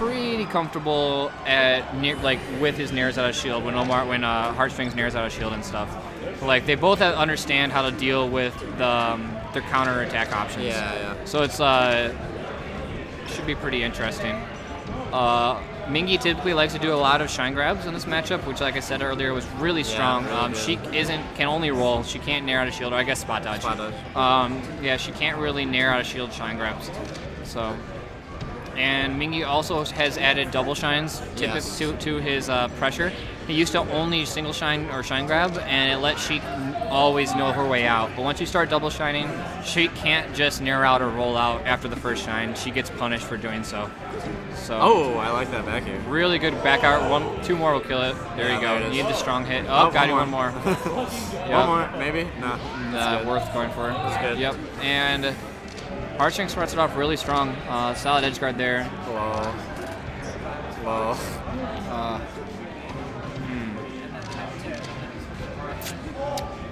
pretty comfortable at with his nairs out of shield when Heartstrings nairs out of shield and stuff. Like they both understand how to deal with their counter attack options. Yeah. So it's should be pretty interesting. Mingee typically likes to do a lot of shine grabs in this matchup, which, like I said earlier, was really strong. Really Sheik can only roll. She can't nair out of shield, or I guess spot dodge. Yeah, she can't really nair out of shield shine grabs. So, and Mingee also has added double shines to his pressure. He used to only single shine or shine grab, and it let Sheik always know her way out. But once you start double shining, Sheik can't just nair out or roll out after the first shine. She gets punished for doing so. Oh, I like that back air. Really good back out. Two more will kill it. There you go. Need the strong hit. Oh, got you one more. One more, maybe? No. Worth going for. That's good. Yep. And Heartstrings starts it off really strong. Solid edge guard there. Whoa.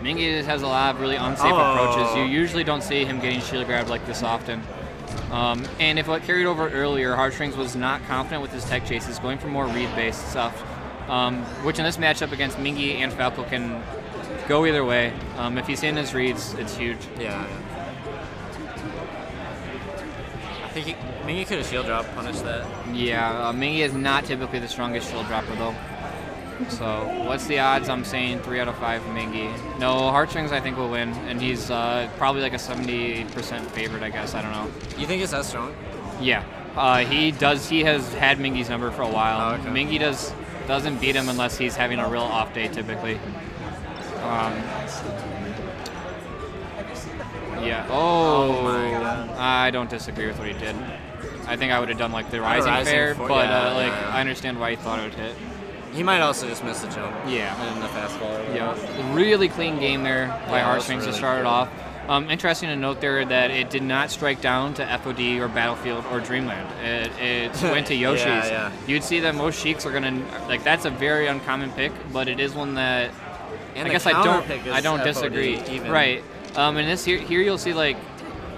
Mingee has a lot of really unsafe approaches. You usually don't see him getting shield grabbed like this often. And if what carried over earlier, Heartstrings was not confident with his tech chases, going for more read-based stuff, which in this matchup against Mingee and Falco can go either way. If he's hitting his reads, it's huge. Yeah. I think Mingee could have shield drop punished that. Yeah, Mingee is not typically the strongest shield dropper though. So what's the odds? I'm saying 3 out of 5 Mingee. No, Heartstrings I think will win, and he's probably like a 70% favorite, I guess. I don't know. You think it's that strong? Yeah, he does. He has had Mingee's number for a while. Oh, okay. Mingee doesn't beat him unless he's having a real off day typically. Yeah. Oh my God. I don't disagree with what he did. I think I would have done like the rising fair, but I understand why he thought it would hit. He might also just miss the jump. Yeah. In the fastball. Yeah. Really clean game there by Heartstrings to start it off. Interesting to note there that it did not strike down to FOD or Battlefield or Dreamland. It went to Yoshi's. Yeah. You'd see that most Sheiks are gonna that's a very uncommon pick, but it is one that And I guess I don't disagree. Even. Right. And this here you'll see like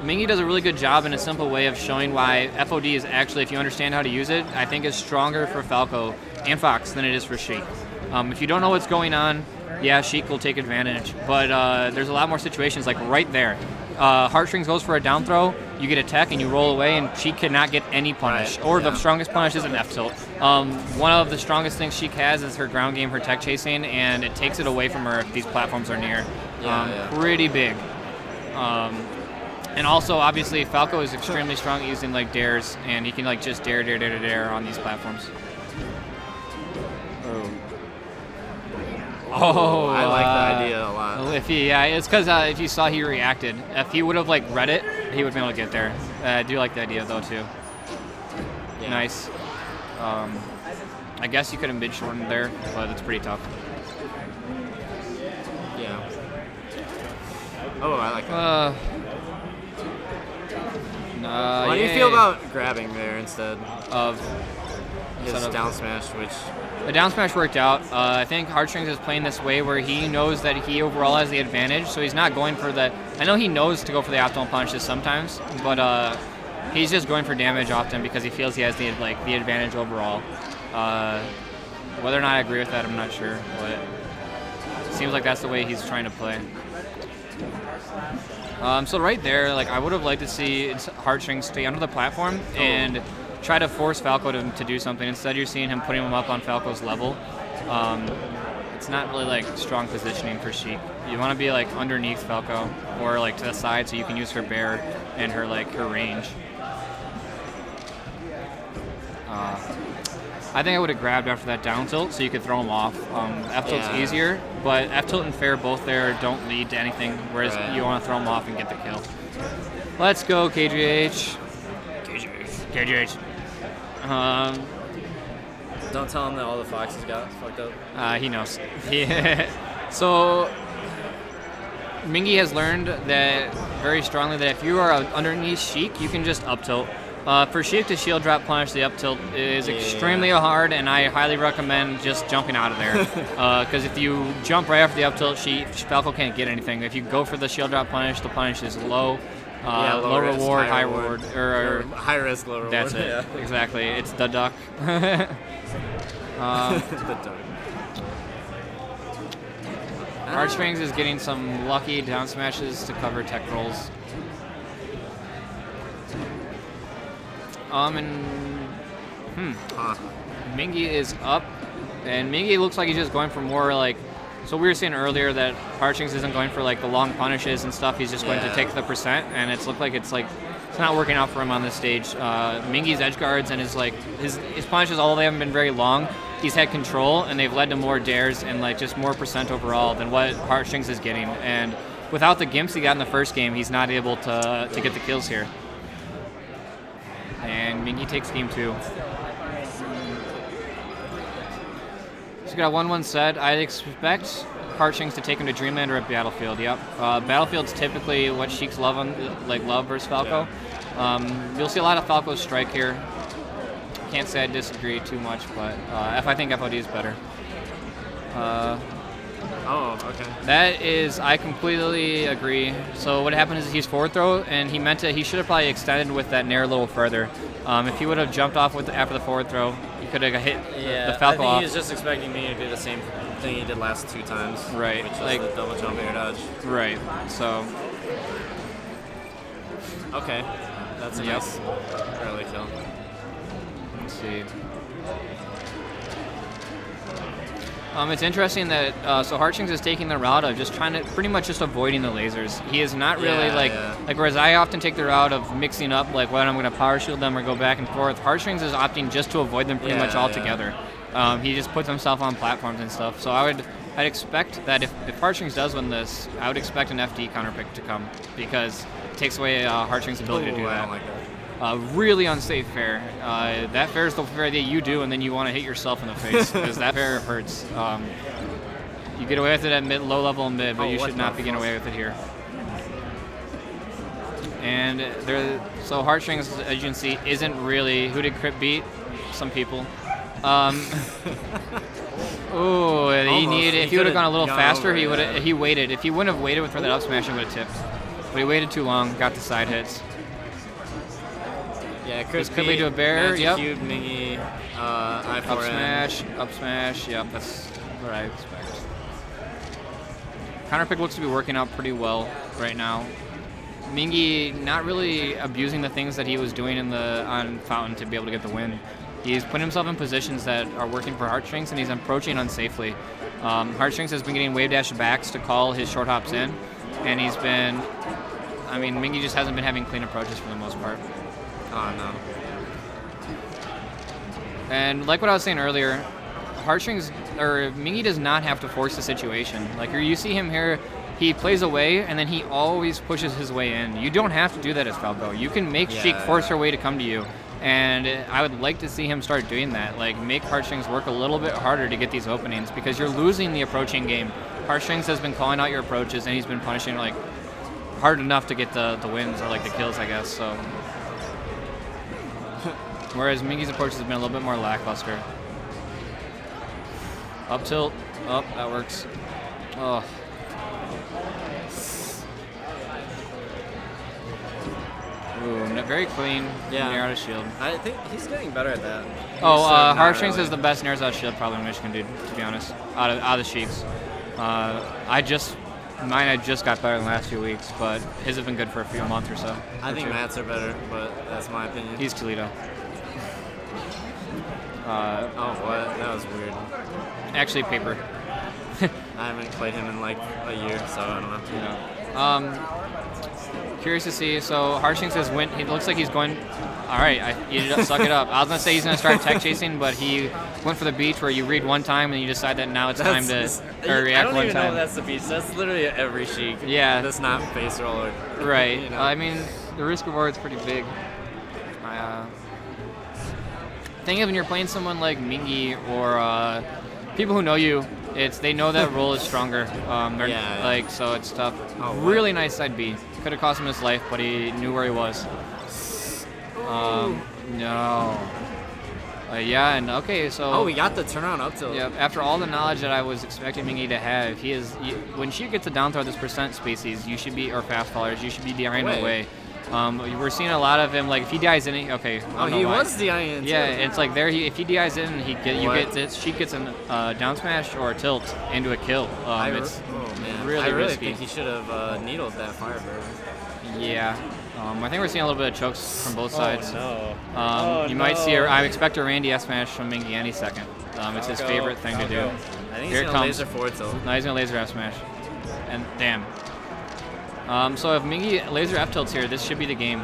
Mingee does a really good job in a simple way of showing why FOD is actually, if you understand how to use it, I think is stronger for Falco and Fox than it is for Sheik. If you don't know what's going on, yeah, Sheik will take advantage. But there's a lot more situations like right there. Heartstrings goes for a down throw, you get a tech and you roll away, and Sheik cannot get any punish. Right, or the strongest punish is an F tilt. One of the strongest things Sheik has is her ground game, her tech chasing, and it takes it away from her if these platforms are near. Pretty big. And also, obviously, Falco is extremely strong at using like dares, and he can like just dare on these platforms. Oh, I like the idea a lot. It's because if you saw he reacted. If he would have like read it, he would be able to get there. I do like the idea though too. Yeah. Nice. I guess you could have mid shortened there, but it's pretty tough. Yeah. Oh, I like that. What do you feel about grabbing there instead of his down smash, which... The down smash worked out. I think Heartstrings is playing this way where he knows that he overall has the advantage, so he's not going for the... I know he knows to go for the optimal punishes sometimes, but he's just going for damage often because he feels he has the advantage overall. Whether or not I agree with that, I'm not sure, but it seems like that's the way he's trying to play. So right there, I would have liked to see Heartstrings stay under the platform and try to force Falco to do something. Instead, you're seeing him putting him up on Falco's level. It's not really strong positioning for Sheik. You want to be underneath Falco or to the side so you can use her bear and her her range. I think I would have grabbed after that down tilt so you could throw him off. F tilt's easier, but F tilt and fair both there don't lead to anything, whereas you want to throw him off and get the kill. Let's go, KGH. KGH. Don't tell him that all the foxes got fucked up. He knows. So Mingee has learned that very strongly that if you are underneath Sheik, you can just up tilt. For Sheik to shield drop punish the up tilt is extremely hard, and I highly recommend just jumping out of there. Because if you jump right after the up tilt, Falco can't get anything. If you go for the shield drop punish, the punish is low, low risk, reward, high reward. Or high risk, low reward. That's it. Yeah. Exactly. It's the duck. The duck. Heartstrings is getting some lucky down smashes to cover tech rolls. Mingee is up, and Mingee looks like he's just going for more like. So we were saying earlier that Heartstrings isn't going for like the long punishes and stuff. He's just going to take the percent, and it's looked like it's not working out for him on this stage. Mingee's edge guards and his punishes, although they haven't been very long, he's had control, and they've led to more dares and like just more percent overall than what Heartstrings is getting. And without the gimps he got in the first game, he's not able to get the kills here. And Mingee takes game 2. So we got 1-1 set. I'd expect Heartstrings to take him to Dreamland or a Battlefield. Yep. Battlefield's typically what Sheik's love versus Falco. Yeah. You'll see a lot of Falco strike here. Can't say I disagree too much, but I think FOD is better. Okay. That is, I completely agree. So what happened is he's forward throw, and he should have probably extended with that nair a little further. If he would have jumped off after the forward throw, he could have hit the Falco off. I think he was just expecting me to do the same thing he did last 2 times. Right. Which was the double jump air dodge. Right. So. Okay. That's a nice early kill. Let's see. It's interesting that so Heartstrings is taking the route of just trying to pretty much just avoiding the lasers. He is not really like whereas I often take the route of mixing up like whether I'm going to power shield them or go back and forth. Heartstrings is opting just to avoid them pretty much altogether. He just puts himself on platforms and stuff. So I'd expect that if Heartstrings does win this, I would expect an FD counter pick to come because it takes away Heartstrings' ability to do that. I don't like that. Really unsafe fair. That fair is the fair that you do, and then you want to hit yourself in the face because that fair hurts. You get away with it at low level and mid, but you should not be getting away with it here. And so Heartstrings, as you can see, isn't really who did Crypt beat? Some people. Oh, he needed. If he would have gone a little faster, he waited. If he wouldn't have waited for that up smash, he would have tipped. But he waited too long, got the side hits. Yeah, this could lead to a bear. Yep. Cube, Mingee, I4N. Up smash. Yep, that's what I expect. Counter pick looks to be working out pretty well right now. Mingee not really abusing the things that he was doing on Fountain to be able to get the win. He's put himself in positions that are working for Heartstrings, and he's approaching unsafely. Heartstrings has been getting wave dash backs to call his short hops in, and Mingee just hasn't been having clean approaches for the most part. Oh, no. And like what I was saying earlier, Mingee does not have to force the situation. Like you see him here, he plays away, and then he always pushes his way in. You don't have to do that as Falco. You can make Sheik force her way to come to you. And I would like to see him start doing that. Like, make Heartstrings work a little bit harder to get these openings because you're losing the approaching game. Heartstrings has been calling out your approaches, and he's been punishing, like, hard enough to get the wins or, like, the kills, I guess, so. Whereas Mingee's approaches have been a little bit more lackluster. Up tilt. Oh, that works. Oh. Ooh, very clean. Yeah. Nair out of shield. I think he's getting better at that. Heartstrings is the best nairs out of shield probably in Michigan, dude, to be honest. Out of the Sheiks. Mine I just got better in the last few weeks, but his have been good for a few months or so. I think Matt's are better, but that's my opinion. He's Toledo. Oh, what? That was weird. Actually, Paper. I haven't played him in like a year, so I don't know. Yeah. Curious to see. So Heartstrings has went. It looks like he's going. All right, you just suck it up. I was gonna say he's gonna start tech chasing, but he went for the beach where you read one time and you decide that now it's time to react one time. I don't even know if that's the beach. That's literally every Sheik. Yeah. That's not face roller. Right. You know? I mean, the risk reward is pretty big. Think of when you're playing someone like Mingee or people who know you. They know that role is stronger. So it's tough. Oh, really nice side B. Could have cost him his life, but he knew where he was. No. So. Oh, we got the turnaround up tilt. Yeah. After all the knowledge that I was expecting Mingee to have, when she gets a down throw this percent species, you should be, or fast followers, you should be behind away. We're seeing a lot of him. Like if he dies in, okay. Oh, he was DIing. Yeah, it's like there. If he dies in, Sheik gets a down smash or a tilt into a kill. It's really risky. Think he should have needled that Firebird. Yeah. I think we're seeing a little bit of chokes from both sides. Oh, no. You might see. I expect a Randy S smash from Mingee any second. It's his favorite thing to do. I think he's gonna laser forward tilt. No, he's gonna laser F smash. And damn. So if Mingee laser F tilts here, this should be the game.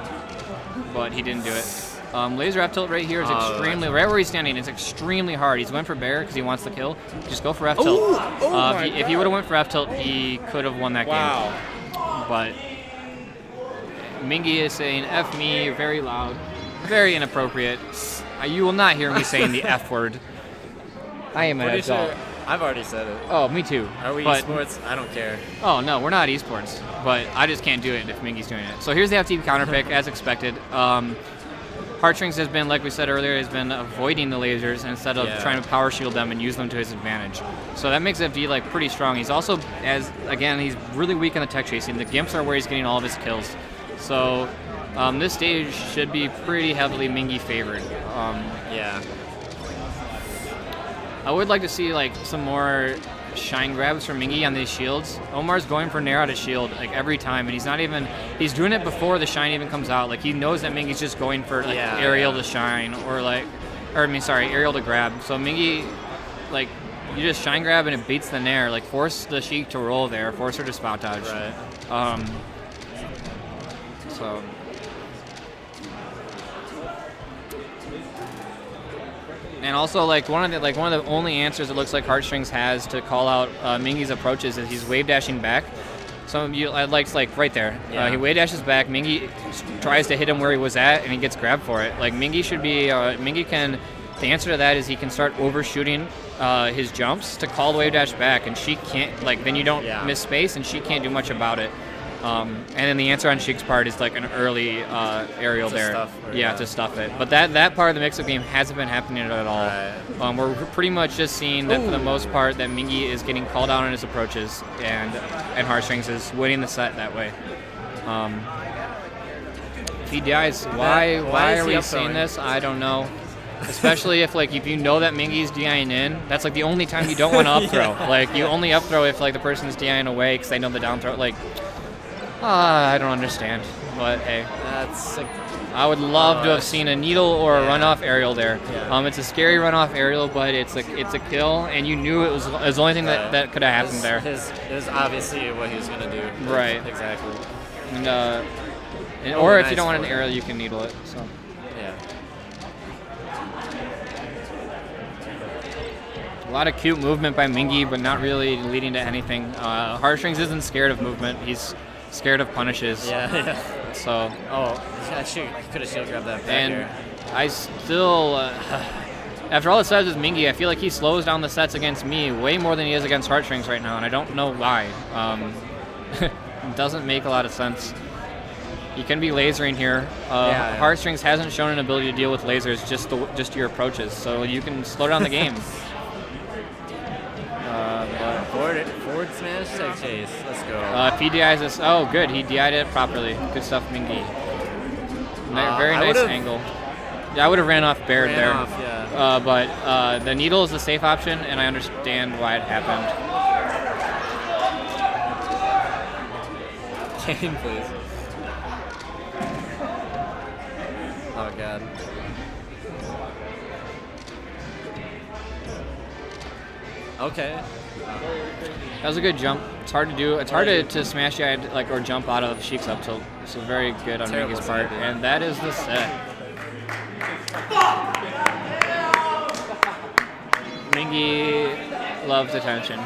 But he didn't do it. Laser F tilt right here is extremely, right where he's standing, it's extremely hard. He's going for bear because he wants the kill. Just go for F tilt. If he would have went for F tilt, he could have won that game. But Mingee is saying F me very loud, very inappropriate. You will not hear me saying the F word. I am an adult. I've already said it. Oh, me too. Are we esports? I don't care. Oh, no, we're not esports. But I just can't do it if Mingee's doing it. So here's the FTP counter pick, as expected. Heartstrings has been, like we said earlier, has been avoiding the lasers instead of trying to power shield them and use them to his advantage. So that makes FD like pretty strong. He's also, he's really weak in the tech chasing. The Gimps are where he's getting all of his kills. So this stage should be pretty heavily Mingee favored. I would like to see like some more shine grabs from Mingee on these shields. Omar's going for nair out of shield like every time, and he's doing it before the shine even comes out. Like he knows that Mingee's just going for like aerial to shine aerial to grab. So Mingee, like you just shine grab and it beats the nair. Like force the Sheik to roll there, force her to spout dodge. Right. So. And also, like one of the only answers it looks like Heartstrings has to call out Mingee's approaches is he's wave dashing back. Some of you, like right there. He wave dashes back. Mingee tries to hit him where he was at, and he gets grabbed for it. Like Mingee should be. Mingee can. The answer to that is he can start overshooting his jumps to call the wave dash back, and Sheik can't. Like then you don't miss space, and Sheik can't do much about it. And then the answer on Sheik's part is like an early aerial there. To stuff it. But that part of the mix-up game hasn't been happening at all. We're pretty much just seeing that for the most part that Mingee is getting called out on his approaches, and Heartstrings is winning the set that way. If he dies, why are we seeing this? I don't know. Especially if you know that Mingee's DIing in, that's like the only time you don't want to up throw. Like you only up throw if like the person's DIing away because they know the down throw. Like. I don't understand, but hey. I would love to have seen a needle or a runoff aerial there. It's a scary runoff aerial, but it's a kill, and you knew it was the only thing that could have happened there. It was obviously what he was gonna do. Right. Exactly. And or if you don't want an aerial, you can needle it. So. Yeah. A lot of cute movement by Mingee, but not really leading to anything. Heartstrings isn't scared of movement. He's scared of punishes. So. I could have shield grabbed that back here. I still, after all the sets with Mingee, I feel like he slows down the sets against me way more than he is against Heartstrings right now, and I don't know why. It doesn't make a lot of sense. You can be lasering here. Heartstrings hasn't shown an ability to deal with lasers, just your approaches, so you can slow down the game. Forward smash, tech chase. Let's go. If he DIs this, good. He DI'd it properly. Good stuff, Mingee. Very nice angle. Yeah, I would have ran off bared there. But the needle is the safe option, and I understand why it happened. Game, please. Oh god. Okay. That was a good jump. It's hard to do. It's hard to smash or jump out of Sheik's up tilt. So very good on Mingee's part. And that is the set. Mingee loves attention.